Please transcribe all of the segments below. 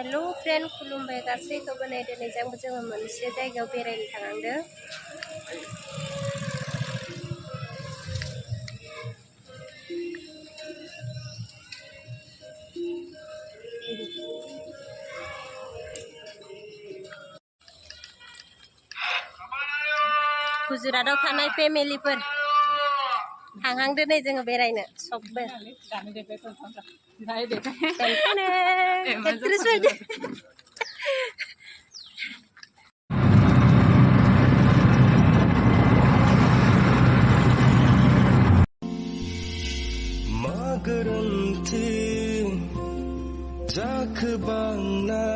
Hello friend खुलुमबाय गासैखौबो नै दिनै जोङो मोनसे जायगायाव बेरायनो थांदों। गुजरातआव थानाय फेमिलिफोर थांहांदो नै जोङो बेरायनो सबबो। गोरोन्थि जाखो बांना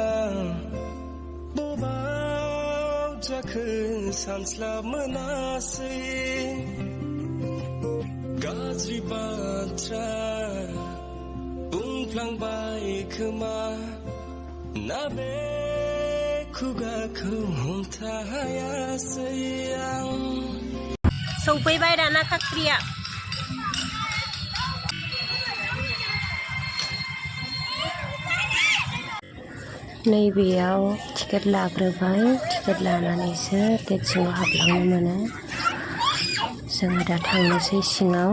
बबाव जाखो सानस्लाब मोनासै गाज्रि बाथ्रा बुंफ्लांबाय खोमा ना बे खुगाखौ हमथाहायासै आं। सौफैबाय दाना खाख्रिया। नैबेयाव टिकेट लाग्रोबाय, टिकेट लानानैसो गेट सिङाव हाबलांनो मोनो। जोङो दा थांनोसै सिङाव।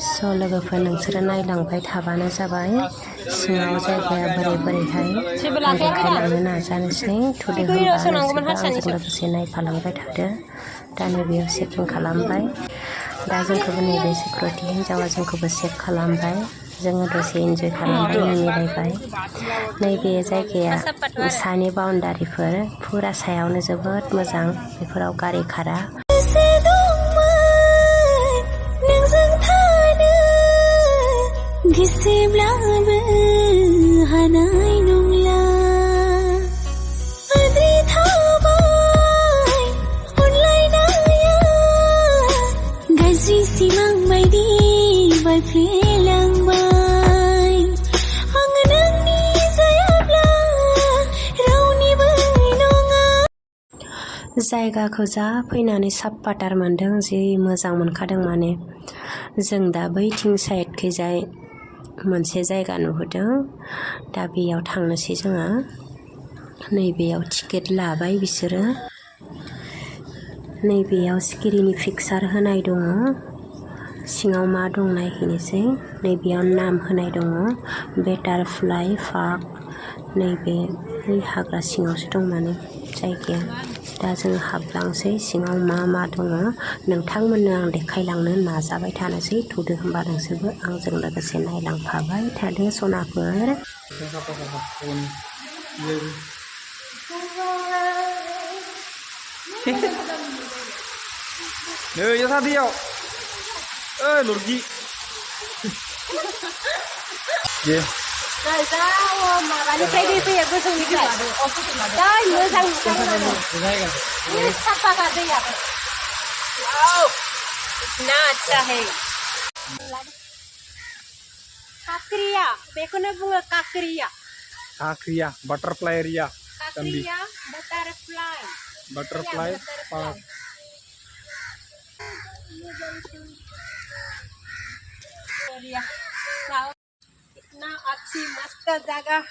स' लोगोफोर नोंसोरो नायलांबाय थाबानो जाबाय सिङाव जायगाया बोरैहाय आं देखायलांनो नाजानोसै। थुदो होनबा नोंसोरबो आंजों लोगोसे नायफालांबाय थादो। दा नैबेयाव चेकिं खालामबाय। दा जोंखौबो नैबे सिकिउरिटि हिन्जावा जोंखौबो चेक खालामबाय। जोङो दसे इन्जय खालामबाय, मिनिलायबाय। नैबे जायगाया सानि बाउन्डारिफोर फुरा सायावनो जोबोद मोजां, बेफोराव गारि खारा। गिसेब्लाबो हानाय नंला आद्रि थाबाय अनलायनाया गाज्रि सिमां बायदि बायफ्लेलांबाय। आं नोंनि जायाब्ला रावनिबो नङा। जायगाखौ जा फैनानै साफ्फाथार मोनदों, जि मोजां मोनखादों माने। जों दा बैथिं साइडखैजाय मोनसे जायगा नुहुरदों। दा बेयाव थांनोसै जोङो। नैबेयाव टिकेट लाबाय बिसोरो। नैबेयाव सिखिरिनि पिकचार होनाय दङ। सिङाव मा दं नायहैनोसै। नैबेयाव नाम होनाय दङ बेटारफ्लाइ पार्क। नैबे हाग्रा सिङावसो दं माने जायगाया। दा जों हाबलांसै सिङाव मा दङ नोंथांमोननो आं देखायलांनो नाजाबाय थानोसै। थुदो होनबा नोंसोरबो आंजों लोगोसे नायलांफाबाय थादो सनाफोर। Yo tadi yo. Lurgi. Ye. Jauh malah tadi itu ya gue sendiri. Dah, mo장 ini siapa kata ya? Wow, nah अच्छा है. Kakria, bekono bunga kakria. Kakria, butterfly area. Kakria, butterfly. Butterfly park. Now, इतना अच्छी मस्त जगह।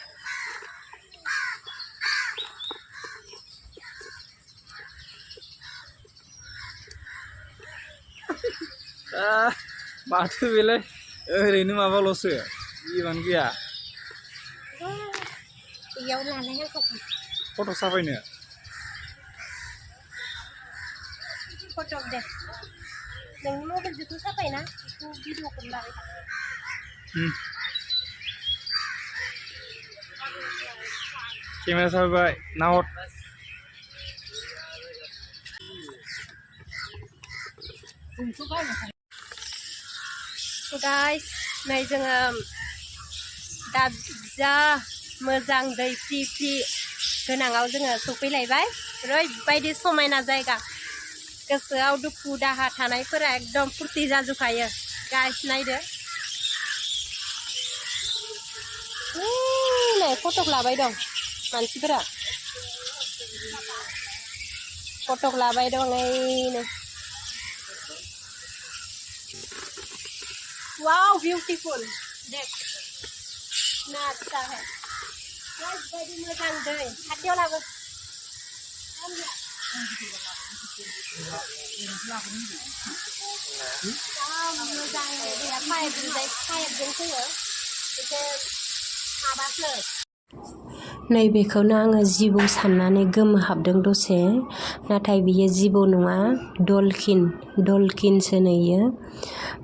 Batu bile, ini apa losu ya? Iwan kia. Iya udah nanya kok. Foto siapa ini? Foto deh. Yang mau berjutu siapa ya? Itu video kembali. Kamera sahabat, naot. Guys, नै जोङो दा जा मोजां दै फ्रि गोनाङाव जोङो सफैलायबाय। ओरैबायदि समायना जायगा, गोसोआव दुखु दाहा थानायफोरा एकदम फुरथि जाजोबखायो। गाइस नायदो। नै फटक लाबाय दं मानसिफोरा। फटक लाबाय दं नै। वाव ब्यूटीफुल देख कितना अच्छा है। नैबेखौनो आङो जिबौ साननानै गोमोहाबदों दसे, नाथाय बियो जिबौ नङा, डलफिनसो नुयो।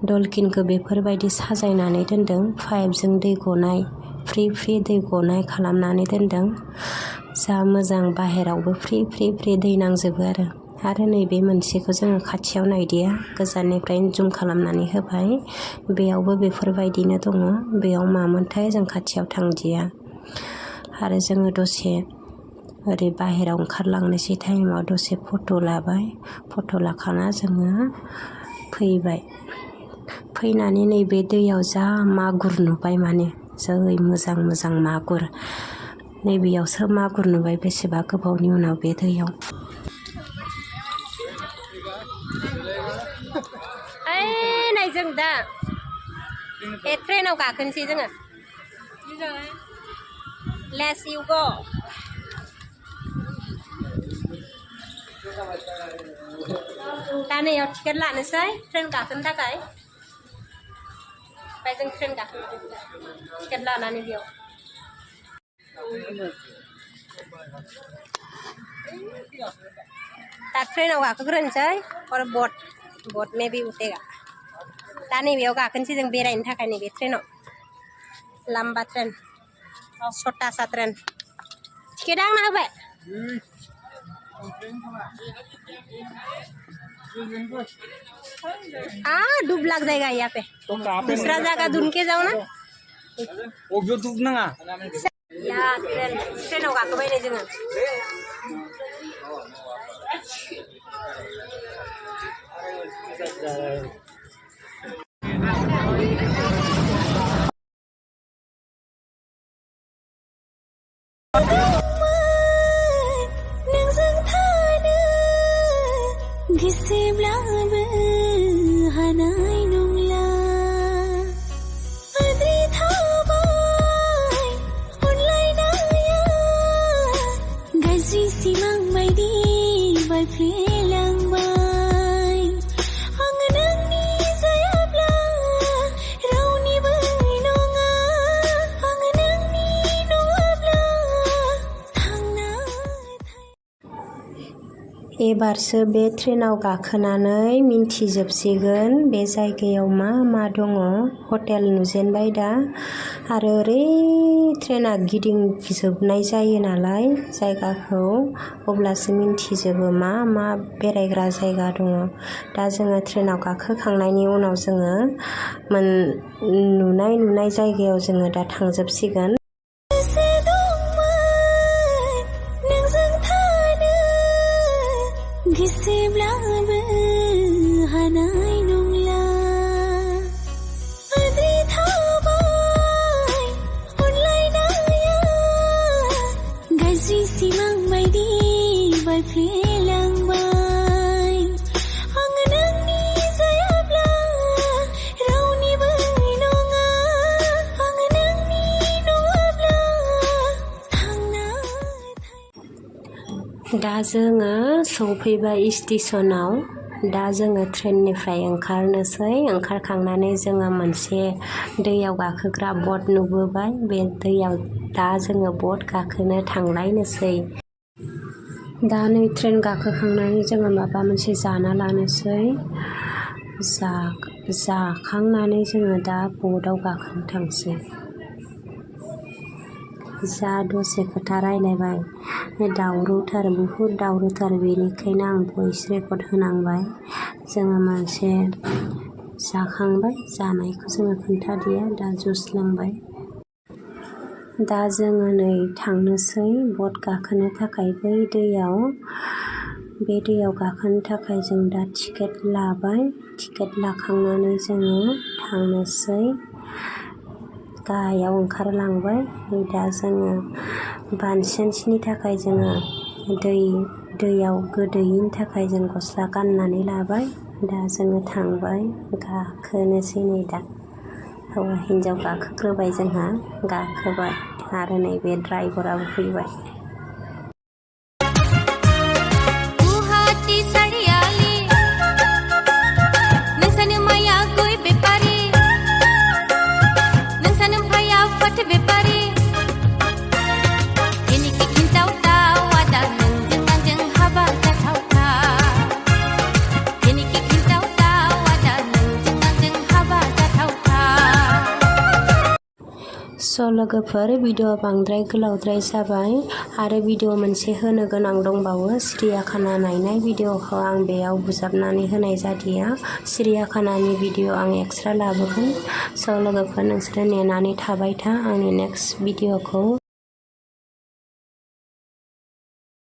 डलफिनखौ बेफोरबायदि साजायनानै दोनदों, पाइपजों दै गनाय, फ्रि फ्रि दै गनाय खालामनानै दोनदों। जा मोजां, बाहेरावबो फ्रि फ्रि फ्रि दै नांजोबो आरो नैबे मोनसेखौ जोङो खाथियाव नायदिया, गोजाननिफ्रायनो जुम खालामनानै होबाय। बेयावबो बेफोरबायदिनो दङ। बेयाव मामोनथाय जों खाथियाव थांदिया। आरो जोङो दसे ओरै बाहेराव ओंखारलांनोसै टाइमाव दसे फट' लाबाय। फट' लाखांना जोङो फैबाय। फैनानै नैबे दैयाव जा मागुर नुबाय, माने जै मोजां मोजां मागुर। नैबेयावसो मागुर नुबाय बेसेबा गोबावनि उनाव बे दैयाव। नै जों दा ट्रेनाव गाखोनोसै जोङो। Let's you go. दा नैयाव टिकेट लानोसै ट्रेन गाखोनो थाखाय। ओमफ्राय जों ट्रेन गाखोनोसै टिकेट लानानै बेयाव। दा ट्रेनाव गाखोग्रोनोसै और बट मेबी उठेगा। दा नैबेयाव गाखोनोसै जों बेरायनो थाखाय नैबे ट्रेनाव। लाम्बा ट्रेन, छोटा सा ट्रेन। टिकेट आंना होबाय। डूब लग जाएगा यहाँ पे, दूसरा जगह ढूंढ के जाओ ना। डुब नाङा। ट्रेनाव गाखोबाय नै जोङो। गिसेब्लाबो हानाय नंला आद्रि थाबाय अनलायनाया गाज्रि सिमां बायदि बायफ्लेलांबाय आं नोंनि जायाब्ला रावनिबो नङा आं नोंनि नङाब्ला थांना एबारसो बे ट्रेनाव गाखोनानै मिन्थिजोबसिगोन बे जायगायाव मा मा दङ। हटेल नुजेनबाय दा, आरो ओरै ट्रेना गिदिंजोबनाय जायो नालाय जायगाखौ, अब्लासो मिन्थिजोबो मा मा बेरायग्रा जायगा दङ। दा जोङो ट्रेनाव गाखोखांनायनि उनाव जोङो नुनाय जायगायाव जोङो दा थांजोबसिगोन। गिसेब्लाबो हानाय नंला आद्रि थाबाय अनलायनाया गाज्रि सिमां बायदि बायफ्लेलांबाय आं नोंनि जायाब्ला रावनिबो नङा आं नोंनि नङाब्ला थांना दा जोङो सौफैबाय स्टेसनाव। दा जोङो ट्रेननिफ्राय ओंखारनोसै। ओंखारखांनानै जोङो मोनसे दैयाव गाखोग्रा बट नुबोबाय। बे दैयाव दा जोङो बट गाखोनो थांलायनोसै। दा नै ट्रेन गाखोखांनानै जोङो माबा मोनसे जाना लानोसै। जाखांनानै जोङो दा बटआव गाखोनो थांसै। जा दसे खोथा रायलायबाय, दावरावथार, बुहुद दावरावथार, बेनिखायनो आं भइस रेकर्ड होनांबाय। जोङो मोनसे जाखांबाय, जानायखौ जोङो खोन्थादिया, दा जुस लोंबाय। दा जोङो नै थांनोसै बट गाखोनो थाखाय बै दैयाव। बे दैयाव गाखोनो थाखाय जों दा टिकेट लाबाय। टिकेट लाखांनानै जोङो थांनोसै। गाहायाव ओंखारलांबाय। दा जोङो बानसेन्सनि थाखाय जोङो दैयाव गोदोयैनि थाखाय जों गस्ला गाननानै लाबाय। दा जोङो थांबाय, गाखोनोसै नै दा। हौवा हिन्जाव गाखोग्रोबाय, जोंहा गाखोबाय। आरो नैबे ड्राइभाराबो फैबाय। गुवाहाटी सारियालि नोंसानो माया गय बेपारि नोंसानो भाया फाथो बेपारि जेनिखि खिन्थावथाव आदा नोंजों आंजों हाबा जाथावथाव जेनिखि खिन्थावथाव आदा नोंजों आंजों हाबा जाथावथाव। स' लोगोफोर भिडिअ बांद्राय गोलावद्राय जाबाय आरो भिडिअ मोनसे होनो गोनां दंबावो। सिरियाखाना नायनाय भिडिअखौ आं बेयाव बुजाबनानै होनाय जादिया। सिरियाखानानि भिडिअ आं एक्सट्रा लाबोगोन। स' लोगोफोर नोंसोरो नेनानै थाबाय था आंनि नेक्स्ट भिडिअखौ।